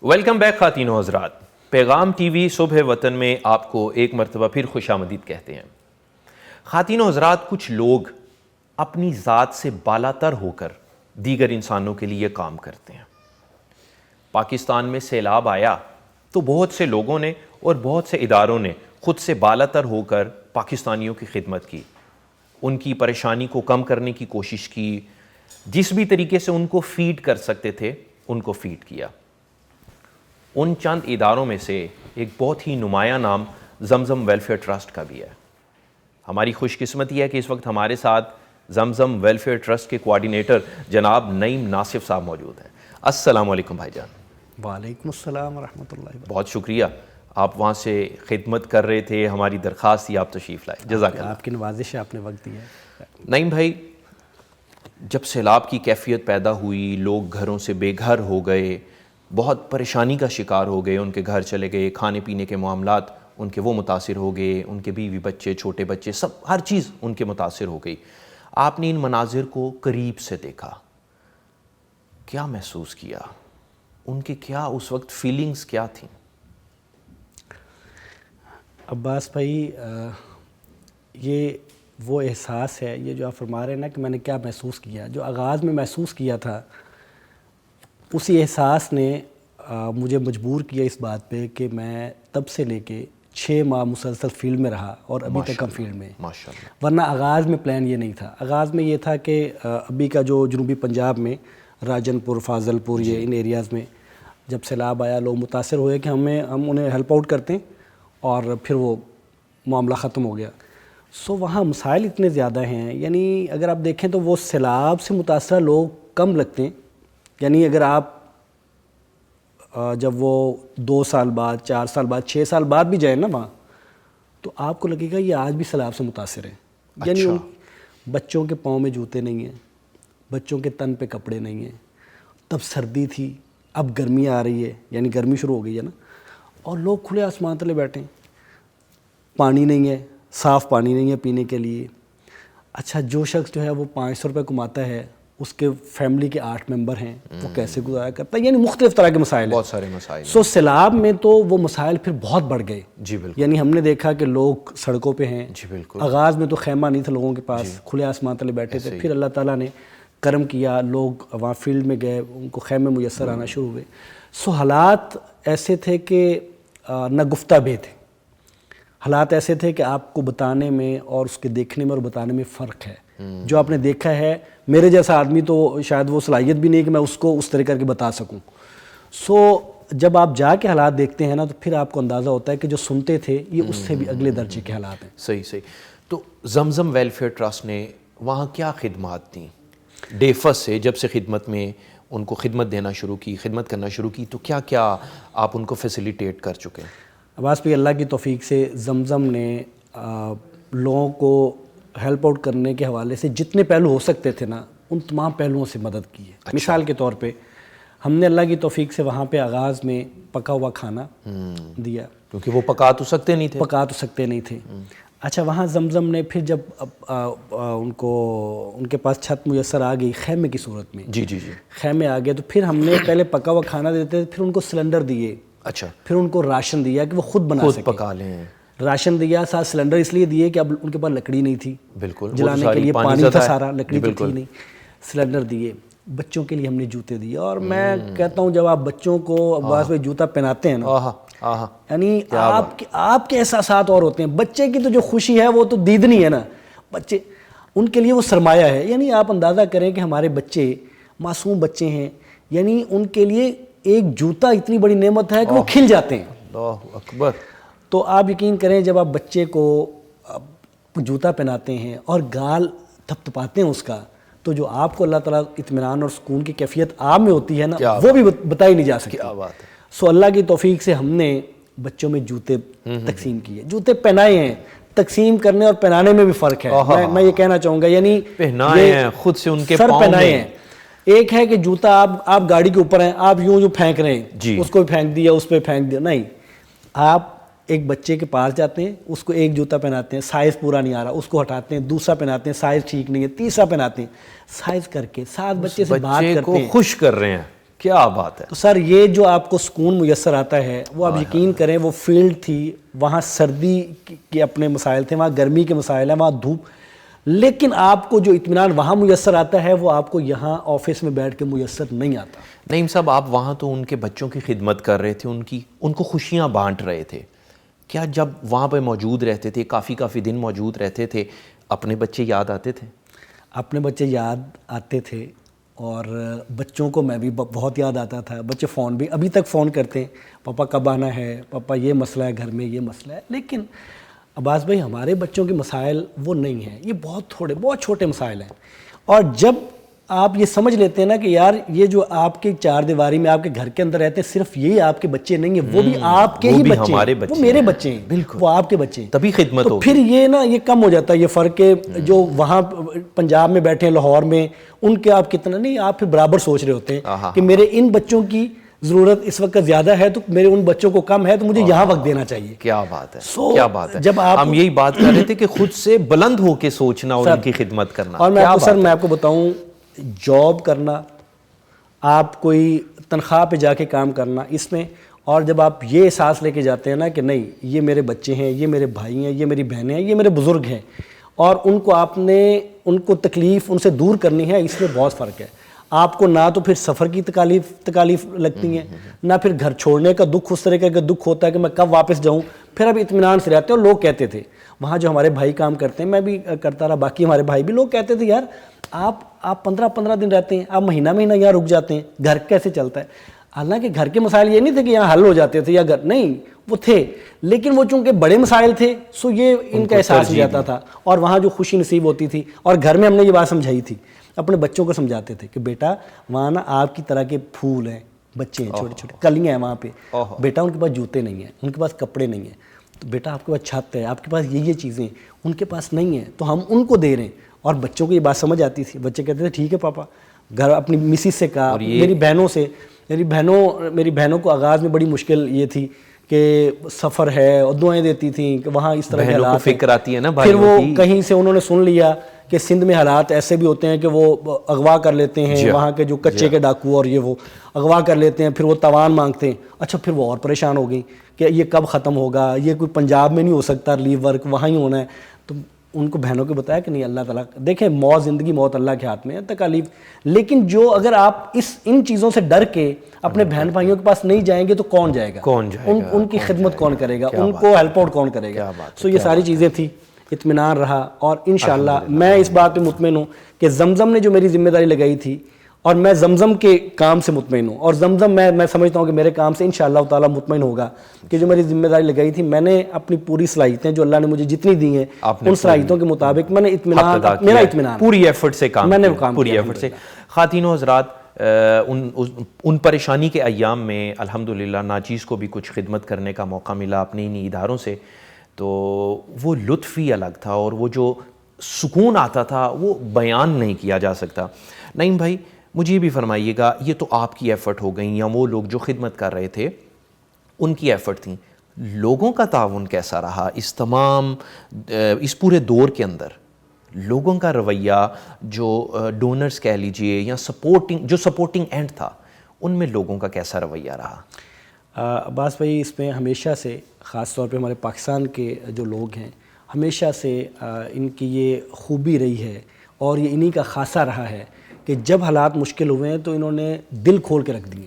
Welcome back خواتین و حضرات، پیغام ٹی وی صبح وطن میں آپ کو ایک مرتبہ پھر خوش آمدید کہتے ہیں۔ خواتین و حضرات، کچھ لوگ اپنی ذات سے بالاتر ہو کر دیگر انسانوں کے لیے کام کرتے ہیں۔ پاکستان میں سیلاب آیا تو بہت سے لوگوں نے اور بہت سے اداروں نے خود سے بالاتر ہو کر پاکستانیوں کی خدمت کی، ان کی پریشانی کو کم کرنے کی کوشش کی، جس بھی طریقے سے ان کو فیڈ کر سکتے تھے ان کو فیڈ کیا۔ ان چند اداروں میں سے ایک بہت ہی نمایاں نام زمزم ویلفیئر ٹرسٹ کا بھی ہے۔ ہماری خوش قسمتی ہے کہ اس وقت ہمارے ساتھ زمزم ویلفیئر ٹرسٹ کے کوآرڈینیٹر جناب نعیم ناصف صاحب موجود ہیں۔ السلام علیکم بھائی جان۔ وعلیکم السلام ورحمۃ اللہ وبرکاتہ۔ بہت شکریہ، آپ وہاں سے خدمت کر رہے تھے، ہماری درخواست تھی آپ تشریف لائے، جزاک اللہ۔ آپ کی نوازش ہے، آپ نے وقت دیا ہے۔ نعیم بھائی، جب سیلاب کی کیفیت پیدا ہوئی، لوگ گھروں سے بے گھر ہو گئے، بہت پریشانی کا شکار ہو گئے، ان کے گھر چلے گئے، کھانے پینے کے معاملات ان کے وہ متاثر ہو گئے، ان کے بیوی بچے، چھوٹے بچے، سب ہر چیز ان کے متاثر ہو گئی۔ آپ نے ان مناظر کو قریب سے دیکھا، کیا محسوس کیا؟ ان کے کیا اس وقت فیلنگز کیا تھیں؟ عباس بھائی، یہ وہ احساس ہے، یہ جو آپ فرما رہے ہیں نا کہ میں نے کیا محسوس کیا، جو آغاز میں محسوس کیا تھا، اسی احساس نے مجھے مجبور کیا اس بات پہ کہ میں تب سے لے کے 6 ماہ مسلسل فیلڈ میں رہا اور ابھی تک ہم فیلڈ میں، ورنہ آغاز میں پلان یہ نہیں تھا۔ آغاز میں یہ تھا کہ ابھی کا جو جنوبی پنجاب میں راجن پور، فاضل پور، یہ ان ایریاز میں جب سیلاب آیا، لوگ متاثر ہوئے کہ ہم انہیں ہیلپ آؤٹ کرتے ہیں، اور پھر وہ معاملہ ختم ہو گیا۔ وہاں مسائل اتنے زیادہ ہیں، یعنی اگر آپ دیکھیں تو وہ سیلاب سے متاثرہ لوگ کم لگتے ہیں۔ یعنی اگر آپ جب وہ 2 سال بعد، 4 سال بعد، 6 سال بعد بھی جائیں نا وہاں، تو آپ کو لگے گا یہ آج بھی سیلاب سے متاثر ہیں۔ یعنی بچوں کے پاؤں میں جوتے نہیں ہیں، بچوں کے تن پہ کپڑے نہیں ہیں، تب سردی تھی، اب گرمی آ رہی ہے، یعنی گرمی شروع ہو گئی ہے نا، اور لوگ کھلے آسمان تلے بیٹھے ہیں، پانی نہیں ہے، صاف پانی نہیں ہے پینے کے لیے۔ اچھا، جو شخص جو ہے وہ 500 روپے کماتا ہے، اس کے فیملی کے 8 ممبر ہیں، وہ کیسے گزارا کرتا ہے؟ یعنی مختلف طرح کے مسائل ہیں، بہت سارے مسائل۔ سیلاب میں تو وہ مسائل پھر بہت بڑھ گئے۔ جی بالکل۔ یعنی ہم نے دیکھا کہ لوگ سڑکوں پہ ہیں۔ جی بالکل۔ آغاز میں تو خیمہ نہیں تھا لوگوں کے پاس، کھلے آسمان تلے بیٹھے تھے، پھر اللہ تعالیٰ نے کرم کیا، لوگ وہاں فیلڈ میں گئے، ان کو خیمے میسر آنا شروع ہوئے۔ حالات ایسے تھے کہ نہ گفتہ بے تھے، حالات ایسے تھے کہ آپ کو بتانے میں اور اس کے دیکھنے میں اور بتانے میں فرق ہے۔ جو آپ نے دیکھا ہے، میرے جیسا آدمی تو شاید وہ صلاحیت بھی نہیں کہ میں اس کو اس طرح کر کے بتا سکوں۔ جب آپ جا کے حالات دیکھتے ہیں نا، تو پھر آپ کو اندازہ ہوتا ہے کہ جو سنتے تھے یہ اس سے بھی اگلے درجے کے حالات ہیں۔ صحیح۔ تو زمزم ویلفیئر ٹرسٹ نے وہاں کیا خدمات دیں؟ ڈے فرسٹ سے جب سے خدمت میں ان کو خدمت دینا شروع کی، خدمت کرنا شروع کی، تو کیا کیا آپ ان کو فیسیلیٹیٹ کر چکے ہیں؟ عباس بھائی، اللہ کی توفیق سے زمزم نے لوگوں کو ہیلپ آؤٹ کرنے کے حوالے سے جتنے پہلو ہو سکتے تھے نا، ان تمام پہلوؤں سے مدد کی ہے۔ مثال کے طور پہ ہم نے اللہ کی توفیق سے وہاں پہ آغاز میں پکا ہوا کھانا دیا، کیونکہ وہ پکا تو سکتے نہیں تھے۔ اچھا، وہاں زمزم نے پھر جب ان کے پاس چھت میسر آ گئی خیمے کی صورت میں، جی خیمے آ گئے، تو پھر ہم نے پہلے پکا ہوا کھانا دیتے تھے، پھر ان کو سلنڈر دیے، اچھا، پھر ان کو راشن دیا کہ وہ خود بنا سکیں، پکا لیں۔ راشن دیا، ساتھ سلنڈر اس لیے دیے کہ اب ان کے پاس لکڑی نہیں تھی، بالکل، جلانے کے لیے پانی تھا سارا، لکڑی تو تھی نہیں، سلنڈر دیے۔ بچوں کے لیے ہم نے جوتے دیے، اور میں کہتا ہوں جب آپ بچوں کو عباس بھائی جوتا پہناتے ہیں نا، یعنی آپ کے احساسات اور ہوتے ہیں۔ بچے کی تو جو خوشی ہے وہ تو دیدنی ہے نا، بچے ان کے لیے وہ سرمایہ ہے۔ یعنی آپ اندازہ کریں کہ ہمارے بچے معصوم بچے ہیں، یعنی ان کے لیے ایک جوتا اتنی بڑی نعمت ہے کہ وہ کھل جاتے ہیں۔ اللہ اکبر۔ تو آپ یقین کریں جب آپ بچے کو جوتا پہناتے ہیں اور گال تھپتھپاتے ہیں اس کا، تو جو آپ کو اللہ تعالیٰ اطمینان اور سکون کی کیفیت آپ میں ہوتی ہے نا، وہ بھی بتائی نہیں جا سکتی۔ کیا بات ہے۔ اللہ کی توفیق سے ہم نے بچوں میں جوتے تقسیم کیے، جوتے پہنائے ہیں۔ تقسیم کرنے اور پہنانے میں بھی فرق ہے، میں یہ کہنا چاہوں گا، یعنی پہنائے ہیں خود سے، ان کے سر پاؤں پہنائے میں۔ ہیں۔ ایک ہے کہ جوتا آپ گاڑی کے اوپر ہیں، آپ یوں پھینک رہے ہیں، اس کو بھی پھینک دیا، اس پہ پھینک دیا، نہیں، آپ ایک بچے کے پاس جاتے ہیں، اس کو ایک جوتا پہناتے ہیں، سائز پورا نہیں آ رہا، اس کو ہٹاتے ہیں، دوسرا پہناتے ہیں، سائز ٹھیک نہیں ہے، تیسرا پہناتے ہیں، سائز کر کے ساتھ بچے سے بات کرتے ہیں، بچے کو خوش کر رہے ہیں۔ کیا بات ہے. تو سر یہ جو آپ کو سکون میسر آتا ہے وہ آپ یقین کریں وہ فیلڈ تھی, وہاں سردی کے اپنے مسائل تھے, وہاں گرمی کے مسائل ہیں, وہاں دھوپ, لیکن آپ کو جو اطمینان وہاں میسر آتا ہے وہ آپ کو یہاں آفس میں بیٹھ کے میسر نہیں آتا. نعیم صاحب, آپ وہاں تو ان کے بچوں کی خدمت کر رہے تھے, ان کو خوشیاں بانٹ رہے تھے, کیا جب وہاں پہ موجود رہتے تھے, کافی دن موجود رہتے تھے, اپنے بچے یاد آتے تھے؟ اپنے بچے یاد آتے تھے, اور بچوں کو میں بھی بہت یاد آتا تھا. بچے فون بھی ابھی تک فون کرتے ہیں, پاپا کب آنا ہے, پاپا یہ مسئلہ ہے گھر میں, یہ مسئلہ ہے. لیکن عباس بھائی ہمارے بچوں کے مسائل وہ نہیں ہیں, یہ بہت چھوٹے مسائل ہیں. اور جب آپ یہ سمجھ لیتے ہیں نا کہ یار یہ جو آپ کے چار دیواری میں آپ کے گھر کے اندر رہتے ہیں, صرف یہی آپ کے بچے نہیں ہیں, وہ بھی آپ کے ہی بچے ہیں, وہ میرے بچے ہیں, بالکل وہ آپ کے بچے ہیں, تبھی خدمت تو پھر یہ نا یہ کم ہو جاتا ہے یہ فرق کہ جو وہاں پنجاب میں بیٹھے ہیں لاہور میں, ان کے آپ کتنا نہیں, آپ پھر برابر سوچ رہے ہوتے ہیں کہ میرے ان بچوں کی ضرورت اس وقت زیادہ ہے تو میرے ان بچوں کو کم ہے, تو مجھے یہاں وقت دینا چاہیے. کیا بات ہے, کیا بات ہے. جب آپ ہم یہی بات کر رہے تھے کہ خود سے بلند ہو کے سوچنا اور ان کی خدمت کرنا. اور میں آپ کو بتاؤں, جاب کرنا, آپ کوئی تنخواہ پہ جا کے کام کرنا اس میں, اور جب آپ یہ احساس لے کے جاتے ہیں نا کہ نہیں یہ میرے بچے ہیں, یہ میرے بھائی ہیں, یہ میری بہنیں ہیں, یہ میرے بزرگ ہیں, اور ان کو آپ نے ان کو تکلیف ان سے دور کرنی ہے, اس میں بہت فرق ہے. آپ کو نہ تو پھر سفر کی تکالیف لگتی ہیں, نہ پھر گھر چھوڑنے کا دکھ اس طرح کا دکھ ہوتا ہے کہ میں کب واپس جاؤں. پھر اب اطمینان سے رہتے ہیں. اور لوگ کہتے تھے وہاں جو ہمارے بھائی کام کرتے ہیں, میں بھی کرتا رہا, باقی ہمارے بھائی بھی, لوگ کہتے تھے یار آپ 15 دن رہتے ہیں, آپ مہینہ یہاں رک جاتے ہیں, گھر کیسے چلتا ہے. حالانکہ گھر کے مسائل یہ نہیں تھے کہ یہاں حل ہو جاتے تھے یا گھر نہیں, وہ تھے, لیکن وہ چونکہ بڑے مسائل تھے سو یہ ان کا احساس ہو جاتا تھا, اور وہاں جو خوشی نصیب ہوتی تھی. اور گھر میں ہم نے یہ بات سمجھائی تھی, اپنے بچوں کو سمجھاتے تھے کہ بیٹا وہاں نا آپ کی طرح کے پھول ہیں, بچے ہیں چھوٹے چھوٹے, کلیاں ہیں وہاں پہ, بیٹا ان کے پاس جوتے نہیں ہیں, ان کے پاس کپڑے نہیں ہیں, تو بیٹا آپ کے پاس چھت ہے, آپ کے پاس یہ چیزیں ہیں, ان کے پاس نہیں ہیں, تو ہم ان کو دے رہے ہیں. اور بچوں کو یہ بات سمجھ آتی تھی, بچے کہتے تھے ٹھیک ہے پاپا. گھر اپنی مسز سے کہا, میری بہنوں سے, میری بہنوں کو آغاز میں بڑی مشکل یہ تھی کہ سفر ہے, اور دعائیں دیتی تھیں کہ وہاں اس طرح کے حالات فکر آتی ہے نا. پھر وہ کہیں سے انہوں نے سن لیا کہ سندھ میں حالات ایسے بھی ہوتے ہیں کہ وہ اغوا کر لیتے ہیں, وہاں کے جو کچے کے ڈاکو اور یہ وہ اغوا کر لیتے ہیں, پھر وہ تاوان مانگتے ہیں. اچھا پھر وہ اور پریشان ہو گئی کہ یہ کب ختم ہوگا, یہ کوئی پنجاب میں نہیں ہو سکتا ریلیف ورک, وہاں ہی ہونا ہے. تو ان کو بہنوں کو بتایا کہ نہیں, اللہ تعالیٰ دیکھیں زندگی موت اللہ کے ہاتھ میں ہے, تکالیف, لیکن جو اگر آپ ان چیزوں سے ڈر کے اپنے بہن بھائیوں کے پاس نہیں جائیں گے تو کون جائے گا, ان کی خدمت کون کرے گا, ان کو ہیلپ آؤٹ کون کرے گا. سو یہ ساری چیزیں تھیں, اطمینان رہا. اور انشاءاللہ میں اس بات پہ مطمئن ہوں کہ زمزم نے جو میری ذمہ داری لگائی تھی, اور میں زمزم کے کام سے مطمئن ہوں, اور زمزم میں سمجھتا ہوں کہ میرے کام سے انشاءاللہ تعالیٰ مطمئن ہوگا کہ جو میری ذمہ داری لگائی تھی میں نے اپنی پوری صلاحیتیں جو اللہ نے مجھے جتنی دی ہیں ان صلاحیتوں کے مطابق میں نے اطمینان, میرا اطمینان پوری ایفرٹ سے کام میں نے کیا, پوری ایفرٹ سے. خواتین و حضرات, ان پریشانی کے ایام میں الحمدللہ ناچیز کو بھی کچھ خدمت کرنے کا موقع ملا اپنے انہی اداروں سے, تو وہ لطف ہی الگ تھا, اور وہ جو سکون آتا تھا وہ بیان نہیں کیا جا سکتا. نعیم بھائی مجھے یہ بھی فرمائیے گا, یہ تو آپ کی ایفرٹ ہو گئیں, یا وہ لوگ جو خدمت کر رہے تھے ان کی ایفرٹ تھیں, لوگوں کا تعاون کیسا رہا اس پورے دور کے اندر؟ لوگوں کا رویہ, جو ڈونرز کہہ لیجئے, یا سپورٹنگ اینڈ تھا, ان میں لوگوں کا کیسا رویہ رہا؟ عباس بھائی اس میں ہمیشہ سے, خاص طور پہ ہمارے پاکستان کے جو لوگ ہیں, ہمیشہ سے ان کی یہ خوبی رہی ہے, اور یہ انہی کا خاصہ رہا ہے کہ جب حالات مشکل ہوئے ہیں تو انہوں نے دل کھول کے رکھ دیے.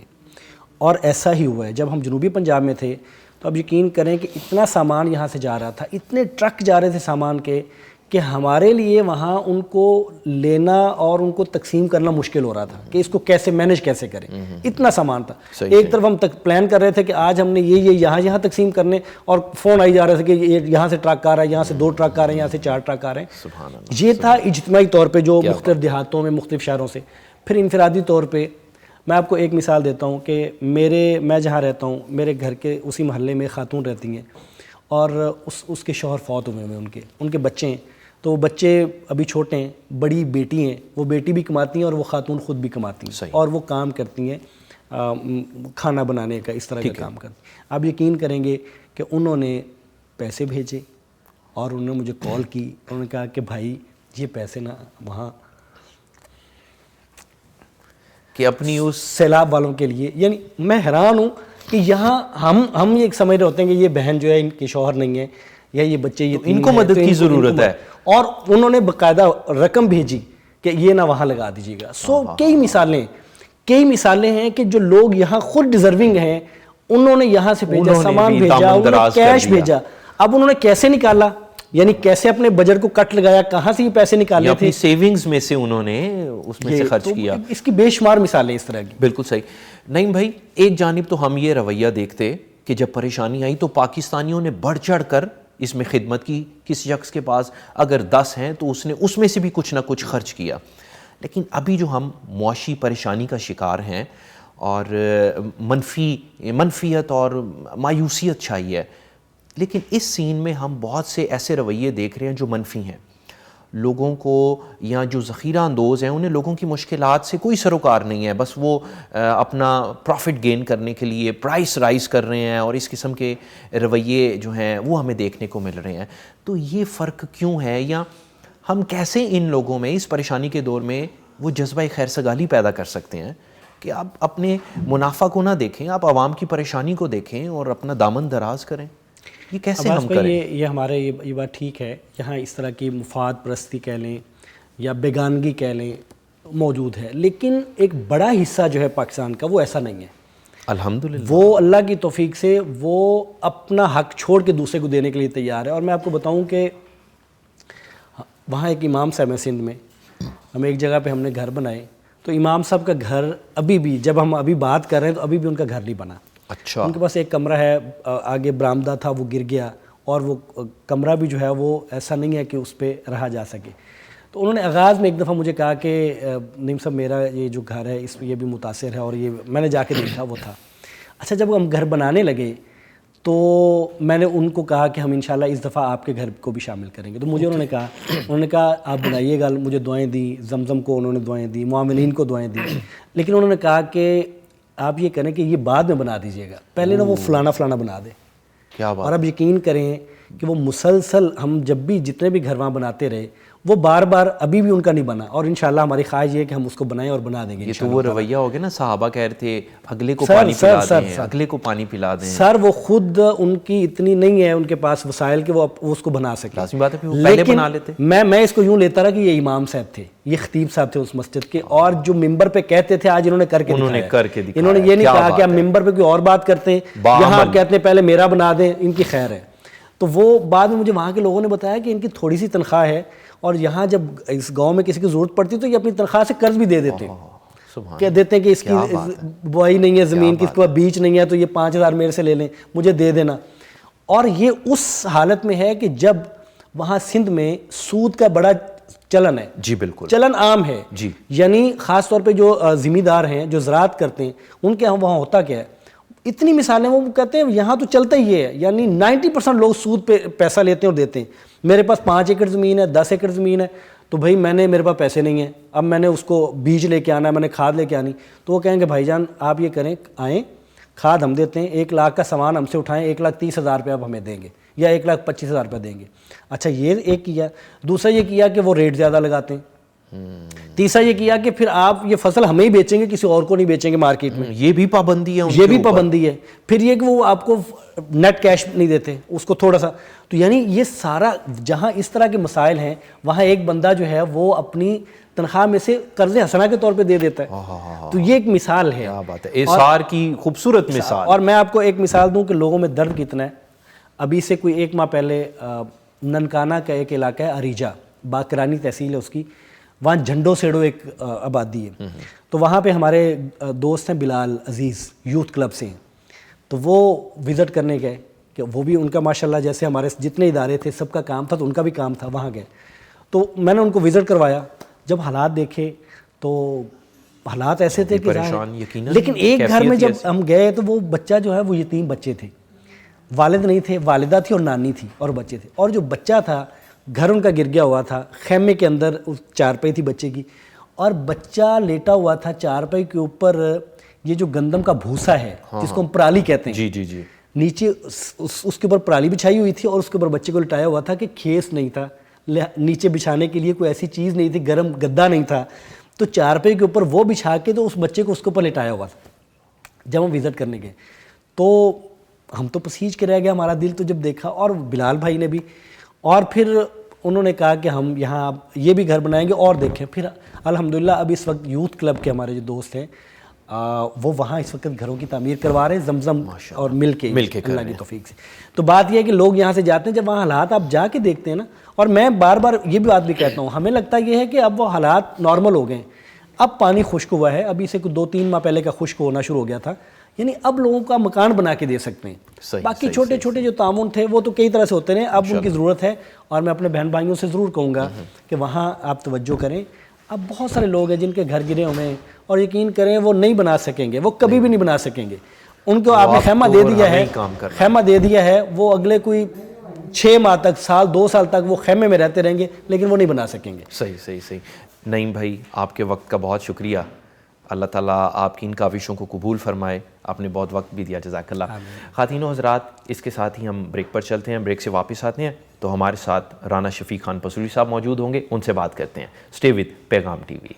اور ایسا ہی ہوا ہے. جب ہم جنوبی پنجاب میں تھے تو اب یقین کریں کہ اتنا سامان یہاں سے جا رہا تھا, اتنے ٹرک جا رہے تھے سامان کے, کہ ہمارے لیے وہاں ان کو لینا اور ان کو تقسیم کرنا مشکل ہو رہا تھا کہ اس کو کیسے مینج کیسے کریں, اتنا سامان تھا. ایک طرف ہم پلان کر رہے تھے کہ آج ہم نے یہ یہاں تقسیم کرنے, اور فون آئی جا رہے تھے کہ یہاں سے ٹرک آ رہا ہے, یہاں سے 2 ٹرک آ رہے ہیں, یہاں سے 4 ٹرک آ رہے ہیں. سبحان اللہ. یہ تھا اجتماعی طور پہ جو مختلف دیہاتوں میں, مختلف شہروں سے. پھر انفرادی طور پہ میں آپ کو ایک مثال دیتا ہوں کہ میں جہاں رہتا ہوں, میرے گھر کے اسی محلے میں خاتون رہتی ہیں, اور اس کے شوہر فوت ہوئے ہیں, ان کے بچے ہیں. تو وہ بچے ابھی چھوٹے ہیں, بڑی بیٹی ہیں, وہ بیٹی بھی کماتی ہیں اور وہ خاتون خود بھی کماتی ہیں, اور وہ کام کرتی ہیں کھانا بنانے کا, اس طرح کا کام کرتی ہیں. آپ یقین کریں گے کہ انہوں نے پیسے بھیجے, اور انہوں نے مجھے کال کی, انہوں نے کہا کہ بھائی یہ پیسے نا وہاں کہ اپنی اس سیلاب والوں کے لیے. یعنی میں حیران ہوں کہ یہاں ہم یہ سمجھ رہے ہوتے ہیں کہ یہ بہن جو ہے ان کے شوہر نہیں ہے یا یہ بچے یہ ان کو مدد کی ضرورت ہے, اور انہوں نے باقاعدہ رقم بھیجی کہ یہ نہ وہاں لگا دیجیے گا. کئی مثالیں ہیں کہ جو لوگ یہاں خود ڈیزرونگ ہیں انہوں نے یہاں سے بھیجا, سامان بھیجا, انہوں نے کیش بھیجا. اب انہوں نے کیسے نکالا, یعنی کیسے اپنے بجٹ کو کٹ لگایا, کہاں سے یہ پیسے نکالے تھے, اپنی سیونگز میں سے انہوں نے اس میں سے خرچ کیا. اس کی بے شمار مثالیں اس طرح کی. بالکل صحیح. نعیم بھائی, ایک جانب تو ہم یہ رویہ دیکھتے کہ جب پریشانی آئی تو پاکستانیوں نے بڑھ چڑھ کر اس میں خدمت کی. کسی شخص کے پاس اگر 10 ہیں تو اس نے اس میں سے بھی کچھ نہ کچھ خرچ کیا. لیکن ابھی جو ہم معاشی پریشانی کا شکار ہیں اور منفیت اور مایوسیت چھائی ہے, لیکن اس سین میں ہم بہت سے ایسے رویے دیکھ رہے ہیں جو منفی ہیں. لوگوں کو یا جو ذخیرہ اندوز ہیں انہیں لوگوں کی مشکلات سے کوئی سروکار نہیں ہے, بس وہ اپنا پروفٹ گین کرنے کے لیے پرائس رائز کر رہے ہیں, اور اس قسم کے رویے جو ہیں وہ ہمیں دیکھنے کو مل رہے ہیں. تو یہ فرق کیوں ہے, یا ہم کیسے ان لوگوں میں اس پریشانی کے دور میں وہ جذبہ خیر سگالی پیدا کر سکتے ہیں کہ آپ اپنے منافع کو نہ دیکھیں, آپ عوام کی پریشانی کو دیکھیں اور اپنا دامن دراز کریں؟ یہ کیسے ہم کریں؟ یہ ہمارے یہ بات ٹھیک ہے, یہاں اس طرح کی مفاد پرستی کہہ لیں یا بیگانگی کہہ لیں موجود ہے, لیکن ایک بڑا حصہ جو ہے پاکستان کا وہ ایسا نہیں ہے الحمدللہ. وہ اللہ کی توفیق سے وہ اپنا حق چھوڑ کے دوسرے کو دینے کے لیے تیار ہے. اور میں آپ کو بتاؤں کہ وہاں ایک امام صاحب ہے سندھ میں, ہم ایک جگہ پہ ہم نے گھر بنائے, تو امام صاحب کا گھر ابھی بھی, جب ہم ابھی بات کر رہے ہیں تو ابھی بھی ان کا گھر نہیں بنا. اچھا. ان کے پاس ایک کمرہ ہے, آگے برآمدہ تھا وہ گر گیا, اور وہ کمرہ بھی جو ہے وہ ایسا نہیں ہے کہ اس پہ رہا جا سکے. تو انہوں نے آغاز میں ایک دفعہ مجھے کہا کہ نعیم صاحب میرا یہ جو گھر ہے اس پہ یہ بھی متاثر ہے, اور یہ میں نے جا کے دیکھا وہ تھا. اچھا, جب ہم گھر بنانے لگے تو میں نے ان کو کہا کہ ہم انشاءاللہ اس دفعہ آپ کے گھر کو بھی شامل کریں گے. تو مجھے انہوں نے کہا آپ بنائیے گا, مجھے دعائیں دی, زمزم کو انہوں نے دعائیں دی, معاونین کو دعائیں دی, لیکن انہوں نے کہا کہ آپ یہ کریں کہ یہ بعد میں بنا دیجئے گا, پہلے نا وہ فلانا بنا دے. کیا بات. اور اب یقین کریں کہ وہ مسلسل ہم جب بھی جتنے بھی گھر وہاں بناتے رہے وہ بار بار ابھی بھی ان کا نہیں بنا, اور انشاءاللہ ہماری خواہش یہ ہے کہ ہم اس کو بنائیں اور بنا دیں گے. یہ تو وہ رویہ ہو گیا نا, صحابہ کہہ رہے تھے اگلے کو پانی پلا دیں, اگلے کو پانی پلا دیں. سر وہ خود ان کی اتنی نہیں ہے ان کے پاس وسائل کہ وہ اس کو بنا سکے. لازمی بات ہے, وہ پہلے بنا لیتے. میں اس کو یوں لیتا رہا کہ یہ امام صاحب تھے, یہ خطیب صاحب تھے اس مسجد کے, اور جو ممبر پہ کہتے تھے آج انہوں نے کر کے دکھایا. انہوں نے یہ نہیں کہا کہ آپ ممبر پہ کوئی اور بات کرتے ہیں, یہاں آپ کہتے ہیں پہلے میرا بنا دیں, ان کی خیر ہے. تو وہ بعد میں مجھے وہاں کے لوگوں نے بتایا کہ ان کی تھوڑی سی تنخواہ ہے, اور یہاں جب اس گاؤں میں کسی کی ضرورت پڑتی تو یہ اپنی تنخواہ سے قرض بھی دے دیتے ہیں, کہ دیتے ہیں کہ اس کی بوائی نہیں ہے زمین کی, اس کے بیچ نہیں ہے, تو یہ 5,000 میرے سے لے لیں, مجھے دے دینا. اور یہ اس حالت میں ہے کہ جب وہاں سندھ میں سود کا بڑا چلن ہے. جی بالکل, چلن عام ہے. جی, یعنی خاص طور پہ جو زمیندار ہیں جو زراعت کرتے ہیں ان کے وہاں ہوتا کیا ہے, اتنی مثالیں وہ کہتے ہیں یہاں تو چلتا ہی ہے. یعنی 90% لوگ سود پہ پیسہ لیتے ہیں اور دیتے ہیں. میرے پاس 5 ایکڑ زمین ہے, 10 ایکڑ زمین ہے, تو بھائی میرے پاس پیسے نہیں ہیں, اب میں نے اس کو بیج لے کے آنا ہے, میں نے کھاد لے کے آنی, تو وہ کہیں گے بھائی جان آپ یہ کریں, آئیں کھاد ہم دیتے ہیں, 1 لاکھ کا سامان ہم سے اٹھائیں, 1,30,000 روپے آپ ہمیں دیں گے, یا 1,25,000 روپے دیں گے. اچھا, یہ ایک کیا. دوسرا یہ کیا کہ وہ ریٹ زیادہ لگاتے ہیں. تیسرا یہ کیا کہ پھر آپ یہ فصل ہمیں ہی بیچیں گے, کسی اور کو نہیں بیچیں گے مارکیٹ میں. یہ بھی پابندی ہے, یہ بھی پابندی ہے. پھر یہ کہ وہ آپ کو نیٹ کیش نہیں دیتے, اس کو تھوڑا سا. تو یعنی یہ سارا جہاں اس طرح کے مسائل ہیں وہاں ایک بندہ جو ہے وہ اپنی تنخواہ میں سے قرض حسنہ کے طور پہ دے دیتا ہے. تو یہ ایک مثال ہے. کیا بات ہے, ایثار کی خوبصورت مثال. اور میں آپ کو ایک مثال دوں کہ لوگوں میں درد کتنا ہے. ابھی سے کوئی 1 ماہ پہلے ننکانہ کا ایک علاقہ ہے اریجا, باقرانی تحصیل ہے اس کی, وہاں جھنڈو سیڑو ایک آبادی ہے. تو وہاں پہ ہمارے دوست ہیں بلال عزیز, یوتھ کلب سے ہیں, تو وہ وزٹ کرنے گئے, کہ وہ بھی ان کا ماشاءاللہ جیسے ہمارے جتنے ادارے تھے سب کا کام تھا, تو ان کا بھی کام تھا, وہاں گئے. تو میں نے ان کو وزٹ کروایا, جب حالات دیکھے تو حالات ایسے تھے کہ لیکن ایک گھر میں جب ہم گئے تو وہ بچہ جو ہے وہ یتیم بچے تھے, والد نہیں تھے, والدہ تھی اور نانی تھی اور بچے تھے. اور جو بچہ تھا گھر ان کا گر گیا ہوا تھا, خیمے کے اندر چارپائی تھی بچے کی, اور بچہ لیٹا ہوا تھا چارپائی کے اوپر. یہ جو گندم کا بھوسا ہے جس کو ہم پرالی کہتے ہیں, جی جی جی, نیچے اس کے اوپر پرالی بچھائی ہوئی تھی, اور اس کے اوپر بچے کو لٹایا ہوا تھا کہ کھیس نہیں تھا, نیچے بچھانے کے لیے کوئی ایسی چیز نہیں تھی, گرم گدا نہیں تھا. تو چارپائی کے اوپر وہ بچھا کے تو اس بچے کو اس کے اوپر لٹایا ہوا تھا جب ہم وزٹ کرنے گئے. تو ہم تو پسیج کے رہ گیا ہمارا دل تو جب دیکھا, اور بلال بھائی نے بھی, اور پھر انہوں نے کہا کہ ہم یہاں یہ بھی گھر بنائیں گے اور دیکھیں. پھر الحمدللہ اب اس وقت یوتھ کلب کے ہمارے جو دوست ہیں وہ وہاں اس وقت گھروں کی تعمیر کروا رہے ہیں, زمزم اور مل کے اللہ کی توفیق سے. تو بات یہ ہے کہ لوگ یہاں سے جاتے ہیں, جب وہاں حالات آپ جا کے دیکھتے ہیں نا, اور میں بار بار یہ بھی بات بھی کہتا ہوں, ہمیں لگتا یہ ہے کہ اب وہ حالات نارمل ہو گئے ہیں, اب پانی خشک ہوا ہے, ابھی سے 2-3 ماہ پہلے کا خشک ہونا شروع ہو گیا تھا, یعنی اب لوگوں کا مکان بنا کے دے سکتے ہیں. باقی چھوٹے چھوٹے جو تعاون تھے وہ تو کئی طرح سے ہوتے رہے, اب ان کی ضرورت ہے, اور میں اپنے بہن بھائیوں سے ضرور کہوں گا کہ وہاں آپ توجہ کریں. اب بہت سارے لوگ ہیں جن کے گھر گرے ہوئے ہیں, اور یقین کریں وہ نہیں بنا سکیں گے, وہ کبھی بھی نہیں بنا سکیں گے. ان کو آپ نے خیمہ دے دیا ہے, خیمہ دے دیا ہے, وہ اگلے کوئی 6 ماہ تک, 2 سال تک وہ خیمے میں رہتے رہیں گے, لیکن وہ نہیں بنا سکیں گے. صحیح. نعیم بھائی آپ کے وقت کا بہت شکریہ, اللہ تعالیٰ آپ کی ان کاوشوں کو قبول فرمائے, آپ نے بہت وقت بھی دیا, جزاک اللہ. خواتین و حضرات, اس کے ساتھ ہی ہم بریک پر چلتے ہیں. بریک سے واپس آتے ہیں تو ہمارے ساتھ رانا شفیق خان پسولی صاحب موجود ہوں گے, ان سے بات کرتے ہیں. اسٹے ود پیغام ٹی وی.